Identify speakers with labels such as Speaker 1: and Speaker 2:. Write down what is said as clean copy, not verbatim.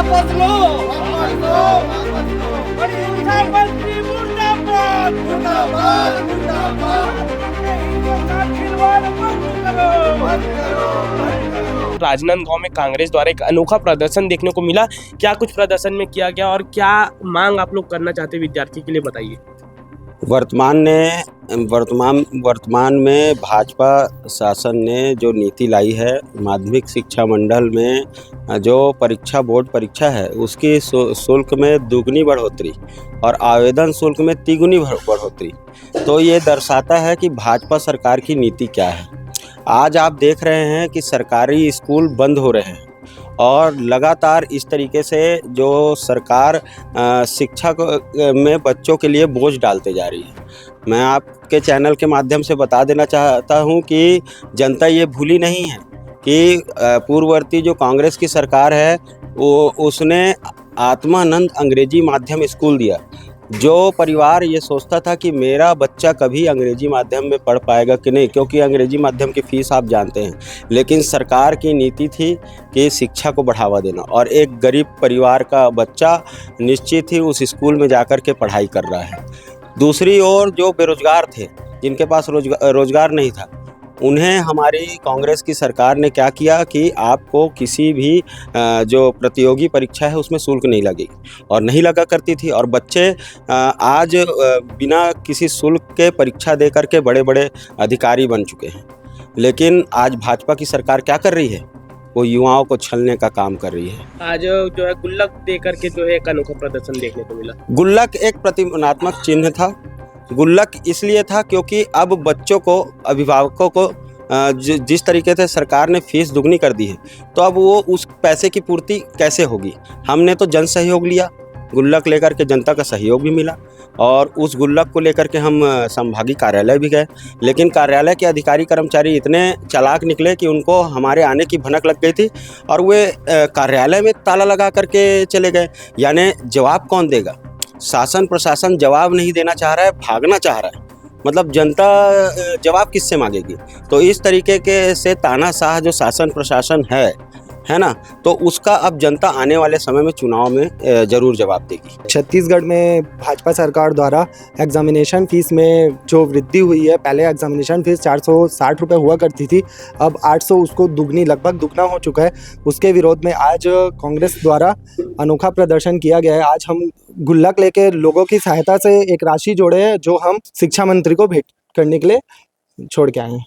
Speaker 1: वापस लो, वापस लो, वापस लो। शिक्षा मंत्री मुर्दाबाद, मुर्दाबाद, मुर्दाबाद। हिंदुओं का खिलवाड़ बंद करो, बंद करो, बंद करो।
Speaker 2: राजनांदगांव में कांग्रेस द्वारा एक अनोखा प्रदर्शन देखने को मिला। क्या कुछ प्रदर्शन में किया गया और क्या मांग आप लोग करना चाहते हैं विद्यार्थी के लिए, बताइए।
Speaker 3: वर्तमान में भाजपा शासन ने जो नीति लाई है, माध्यमिक शिक्षा मंडल में जो परीक्षा बोर्ड परीक्षा है उसकी शुल्क में दुगनी बढ़ोतरी और आवेदन शुल्क में तिगुनी बढ़ोतरी, तो ये दर्शाता है कि भाजपा सरकार की नीति क्या है। आज आप देख रहे हैं कि सरकारी स्कूल बंद हो रहे हैं और लगातार इस तरीके से जो सरकार शिक्षा में बच्चों के लिए बोझ डालते जा रही है। मैं आपके चैनल के माध्यम से बता देना चाहता हूं कि जनता ये भूली नहीं है कि पूर्ववर्ती जो कांग्रेस की सरकार है वो उसने आत्मानंद अंग्रेजी माध्यम स्कूल दिया। जो परिवार ये सोचता था कि मेरा बच्चा कभी अंग्रेजी माध्यम में पढ़ पाएगा कि नहीं, क्योंकि अंग्रेजी माध्यम की फ़ीस आप जानते हैं, लेकिन सरकार की नीति थी कि शिक्षा को बढ़ावा देना और एक गरीब परिवार का बच्चा निश्चित ही उस स्कूल में जाकर के पढ़ाई कर रहा है। दूसरी ओर जो बेरोजगार थे, जिनके पास रोजगार नहीं था, उन्हें हमारी कांग्रेस की सरकार ने क्या किया कि आपको किसी भी जो प्रतियोगी परीक्षा है उसमें शुल्क नहीं लगेगी और नहीं लगा करती थी, और बच्चे आज बिना किसी शुल्क के परीक्षा दे करके बड़े बड़े अधिकारी बन चुके हैं। लेकिन आज भाजपा की सरकार क्या कर रही है, वो युवाओं को छलने का काम कर रही है।
Speaker 2: आज जो है गुल्लक दे करके जो है एक अनोखा प्रदर्शन देखने को मिला।
Speaker 3: गुल्लक एक प्रतिमात्मक चिन्ह था। गुल्लक इसलिए था क्योंकि अब बच्चों को, अभिभावकों को जिस तरीके से सरकार ने फीस दुगनी कर दी है, तो अब वो उस पैसे की पूर्ति कैसे होगी। हमने तो जन सहयोग लिया, गुल्लक लेकर के जनता का सहयोग भी मिला और उस गुल्लक को लेकर के हम संभागीय कार्यालय भी गए, लेकिन कार्यालय के अधिकारी कर्मचारी इतने चालाक निकले कि उनको हमारे आने की भनक लग गई थी और वे कार्यालय में ताला लगा करके चले गए। यानी जवाब कौन देगा? शासन प्रशासन जवाब नहीं देना चाह रहा है, भागना चाह रहा है। मतलब जनता जवाब किससे मांगेगी? तो इस तरीके के से तानाशाह जो शासन प्रशासन है ना, तो उसका अब जनता आने वाले समय में चुनाव में जरूर जवाब देगी।
Speaker 4: छत्तीसगढ़ में भाजपा सरकार द्वारा एग्जामिनेशन फ़ीस में जो वृद्धि हुई है, पहले एग्जामिनेशन फ़ीस 460 रुपये हुआ करती थी, अब 800, उसको दुगनी, लगभग दुगना हो चुका है। उसके विरोध में आज कांग्रेस द्वारा अनोखा प्रदर्शन किया गया है। आज हम गुल्लक लेके लोगों की सहायता से एक राशि जोड़े हैं जो हम शिक्षा मंत्री को भेंट करने के लिए छोड़ के आए हैं।